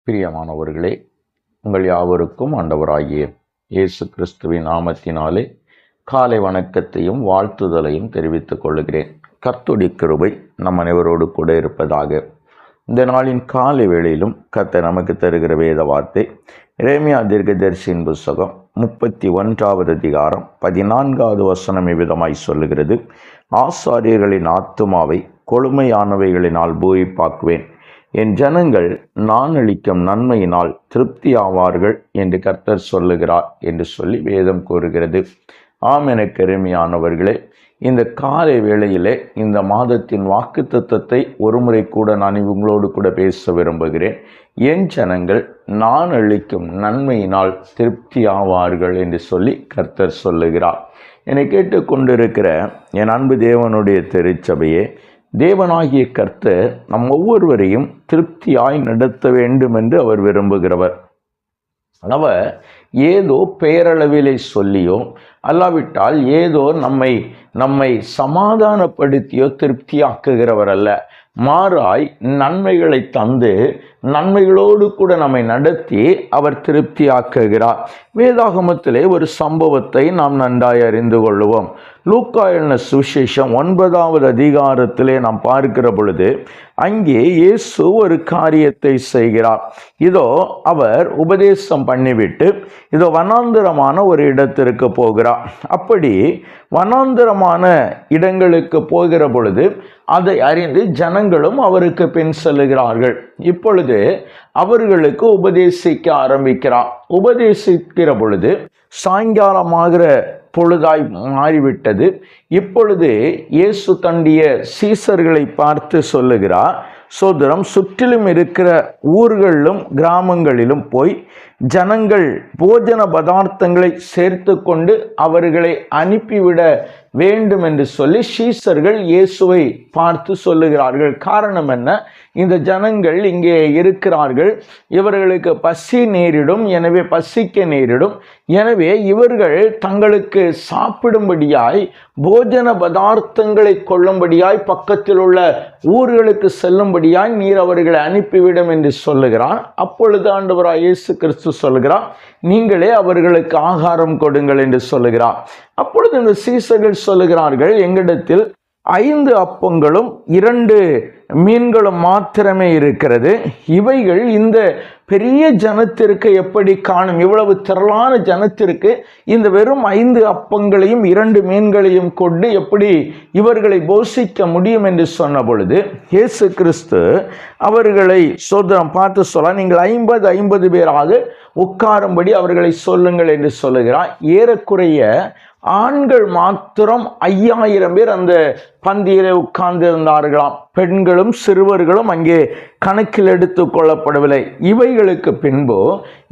பிரியமானவர்களே, உங்கள் யாவருக்கும் ஆண்டவராகிய இயேசு கிறிஸ்துவின் நாமத்தினாலே காலை வணக்கத்தையும் வாழ்த்துதலையும் தெரிவித்துக் கொள்கிறேன். கர்த்தருடைய கிருபை நம் அனைவரோடு கூட இருப்பதாக. இந்த நாளின் காலை வேளையிலும் கர்த்தர் நமக்கு தருகிற வேத வார்த்தை எரேமியா தீர்க்கதரிசியின் புத்தகம் 31வது அதிகாரம் 14வது வசனம் இவ்விதமாய் சொல்லுகிறது. ஆசாரியர்களின் ஆத்துமாவை கொழுமையானவைகளினால் பூரிப்பாக்குவேன், என் ஜனங்கள் நான் அளிக்கும் நன்மையினால் திருப்தி ஆவார்கள் என்று கர்த்தர் சொல்லுகிறார் என்று சொல்லி வேதம் கூறுகிறது. ஆம், எனக்கு அருமையானவர்களே, இந்த காலை வேளையிலே இந்த மாதத்தின் வாக்குத்தத்தத்தை ஒருமுறை கூட நான் உங்களோடு கூட பேச விரும்புகிறேன். என் ஜனங்கள் நான் அளிக்கும் நன்மையினால் திருப்தி ஆவார்கள் என்று சொல்லி கர்த்தர் சொல்லுகிறார். என்னை கேட்டுக்கொண்டிருக்கிற என் அன்பு தேவனுடைய திருச்சபையே, தேவனாகிய கர்த்தர் நம் ஒவ்வொருவரையும் திருப்தியாய் நடத்த வேண்டும் என்று அவர் விரும்புகிறவர். அவர் ஏதோ பெயரளவிலே சொல்லியோ அல்லாவிட்டால் ஏதோ நம்மை சமாதானப்படுத்தியோ திருப்தியாக்குகிறவர் அல்ல. மாறாய் நன்மைகளை தந்து நன்மைகளோடு கூட நம்மை நடத்தி அவர் திருப்தியாக்குகிறார். வேதாகமத்திலே ஒரு சம்பவத்தை நாம் நன்றாய் அறிந்து கொள்வோம். லூக்கா எழுதின சுவிசேஷம் 9வது அதிகாரத்திலே நாம் பார்க்கிற பொழுது அங்கே இயேசு ஒரு காரியத்தை செய்கிறார். இதோ அவர் உபதேசம் பண்ணிவிட்டு இதோ வனாந்தரமான ஒரு இடத்திற்கு போகிறார். அப்படி வனாந்தரமான இடங்களுக்கு போகிற பொழுது அதை அறிந்து ஜனங்களும் அவருக்கு பின் செல்லுகிறார்கள். இப்பொழுது அவர்களுக்கு உபதேசிக்க ஆரம்பிக்கிறார். உபதேசிக்கிற பொழுது சாயங்காலமாகிற பொழுதாய் மாறிவிட்டது. இப்பொழுது இயேசு தன்னுடைய சீசர்களை பார்த்து சொல்லுகிறார், சோதரம் சுற்றிலும் இருக்கிற ஊர்களிலும் கிராமங்களிலும் போய் ஜனங்கள் போஜன பதார்த்தங்களை சேர்த்து கொண்டு அவர்களை அனுப்பிவிட வேண்டும் என்று சொல்லி சீசர்கள் இயேசுவை பார்த்து சொல்லுகிறார்கள். காரணம் என்ன? இந்த ஜனங்கள் இங்கே இருக்கிறார்கள், இவர்களுக்கு பசி நேரிடும், எனவே பசிக்க நேரிடும். எனவே இவர்கள் தங்களுக்கு சாப்பிடும்படியாய் போஜன பதார்த்தங்களை கொள்ளும்படியாய் பக்கத்தில் உள்ள ஊர்களுக்கு செல்லும்படியாய் நீர் அவர்களை அனுப்பிவிடும் என்று சொல்லுகிறார். அப்பொழுது ஆண்டவராய் இயேசு கிறிஸ்து சொல்லுகிறார், நீங்களே அவர்களுக்கு ஆகாரம் கொடுங்கள் என்று சொல்லுகிறார். அப்பொழுது இந்த சீசர்கள் சொல்லுகிறார்கள், எங்களிடத்தில் 5 அப்பங்களும் 2 மீன்களும் மாத்திரமே இருக்கிறது. இவைகள் இந்த பெரிய ஜனத்திற்கு எப்படி காணும்? இவ்வளவு திரளான ஜனத்திற்கு இந்த வெறும் 5 அப்பங்களையும் 2 மீன்களையும் கொண்டு எப்படி இவர்களை போஷிக்க முடியும் என்று சொன்ன பொழுது இயேசு கிறிஸ்து அவர்களை சோதரம் பார்த்து சொல்ல, நீங்கள் 50 பேராக உட்காரும்படி அவர்களை சொல்லுங்கள் என்று சொல்லுகிறார். ஏறக்குறைய ஆண்கள் மாத்திரம் 5000 பேர் அந்த பந்தியிலே உட்கார்ந்து இருந்தார்களாம். பெண்களும் சிறுவர்களும் அங்கே கணக்கில் எடுத்து கொள்ளப்படவில்லை. இவைகளுக்கு பின்பு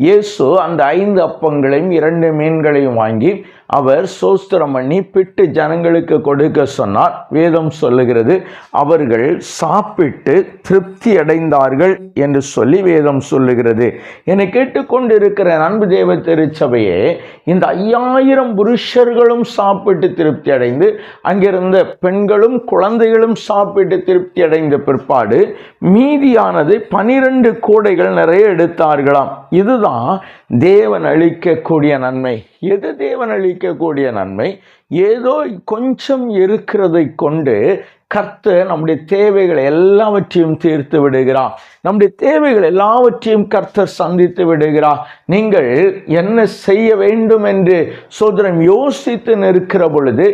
இயேசு அந்த 5 அப்பங்களையும் 2 மீன்களையும் வாங்கி அவர் சோஸ்திரம் பண்ணி பிட்டு ஜனங்களுக்கு கொடுக்க சொன்னார். வேதம் சொல்லுகிறது, அவர்கள் சாப்பிட்டு திருப்தி அடைந்தார்கள் என்று சொல்லி வேதம் சொல்லுகிறது. என்னை கேட்டுக்கொண்டிருக்கிற அன்பு தேவ திருச்சபையே, இந்த 5000 புருஷர்களும் சாப்பிட்டு திருப்தி அடைந்து அங்கிருந்த பெண்களும் குழந்தைகளும் சாப்பிட்டு திருப்தி அடைந்த பிற்பாடு மீதியானது 12 கூடைகள் நிறைய எடுத்தார்களாம். இதுதான் தேவன் அளிக்கக்கூடிய நன்மை. எது தேவன் அளிக்கக்கூடிய நன்மை? ஏதோ கொஞ்சம் இருக்கிறதை கொண்டு கர்த்தர் நம்முடைய தேவைகளை எல்லாவற்றையும் தீர்த்து விடுகிறார். நம்முடைய தேவைகள் எல்லாவற்றையும் கர்த்தர் சந்தித்து விடுகிறார். நீங்கள் என்ன செய்ய வேண்டும் என்று சோதரம் யோசித்து நிற்கிற பொழுது,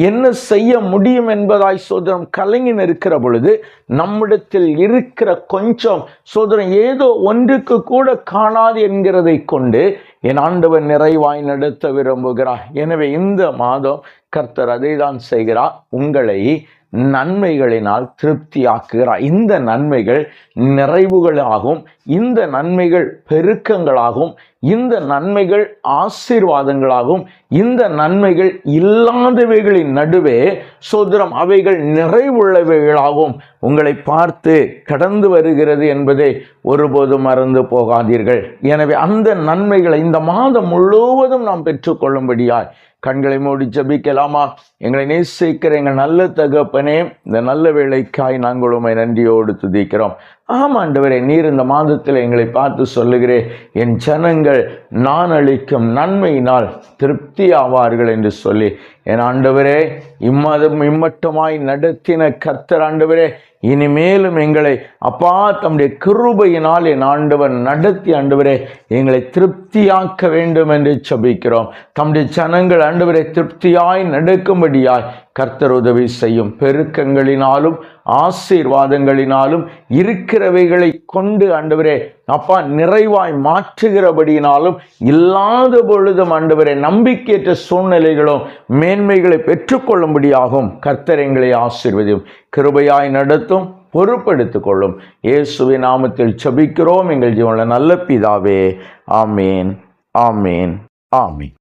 என்ன செய்ய முடியும் என்பதாய் சோதரம் கலங்கி நிற்கிற பொழுது, நம்மிடத்தில் இருக்கிற கொஞ்சம் சோதரம் ஏதோ ஒன்றுக்கு கூட காணாது என்கிறதை கொண்டு என் ஆண்டவர் நிறைவாய் நடத்த விரும்புகிறார். எனவே இந்த மாதம் கர்த்தர் அதை தான் செய்கிறார், உங்களை நன்மைகளினால் திருப்தியாக்குகிறார். இந்த நன்மைகள் நிறைவுகளாகும், இந்த நன்மைகள் பெருக்கங்களாகும், இந்த நன்மைகள் ஆசீர்வாதங்களாகும், இந்த நன்மைகள் இல்லாதவைகளின் நடுவே சோதரம் அவைகள் நிறைவுள்ளவைகளாகும் உங்களை பார்த்து கடந்து வருகிறது என்பதை ஒருபோதும் மறந்து போகாதீர்கள். எனவே அந்த நன்மைகளை இந்த மாதம் முழுவதும் நாம் பெற்றுக்கொள்ளும்படியாய் கண்களை மூடி ஜெபிக்கலாமா? எங்களை நேசிக்கிற எங்கள் நல்ல தகப்பனே, இந்த நல்ல வேளைக்காய் நாங்கள் உம்மை நன்றியோடு துதிக்கிறோம். ஆண்டவரே, நீர் இந்த மாதத்தில் எங்களை பார்த்து சொல்லுகிறேன், என் ஜனங்கள் நான் அளிக்கும் நன்மையினால் திருப்தி ஆவார்கள் என்று சொல்லி, என் ஆண்டவரே, இம்மட்டுமாய் நடத்தின கர்த்தர் ஆண்டவரே, இனிமேலும் எங்களை அப்பா தம்முடைய கிருபையினால் என் ஆண்டவர் நடத்தி ஆண்டவரே எங்களை திருப்தியாக்க வேண்டும் என்று ஜெபிக்கிறோம். தம்முடைய ஜனங்கள் ஆண்டவரை திருப்தியாய் நடக்கும்படியாய் கர்த்தர் உதவி செய்யும். பெருக்கங்களினாலும் ஆசீர்வாதங்களினாலும் இருக்கிறவைகளை கொண்டு ஆண்டவரே அப்பா நிறைவாய் மாற்றுகிறபடியினாலும் இல்லாத பொழுதும் ஆண்டவரே நம்பிக்கையற்ற சூழ்நிலைகளும் மேன்மைகளை பெற்றுக்கொள்ளும்படியாகும் கர்த்தர் எங்களை ஆசீர்வதியும், கிருபையாய் நடத்தும், பொறுப்படுத்திக் கொள்ளும். இயேசுவின் நாமத்தில் ஜெபிக்கிறோம் எங்கள் ஜீவனுள்ள நல்ல பிதாவே. ஆமேன், ஆமேன், ஆமேன்.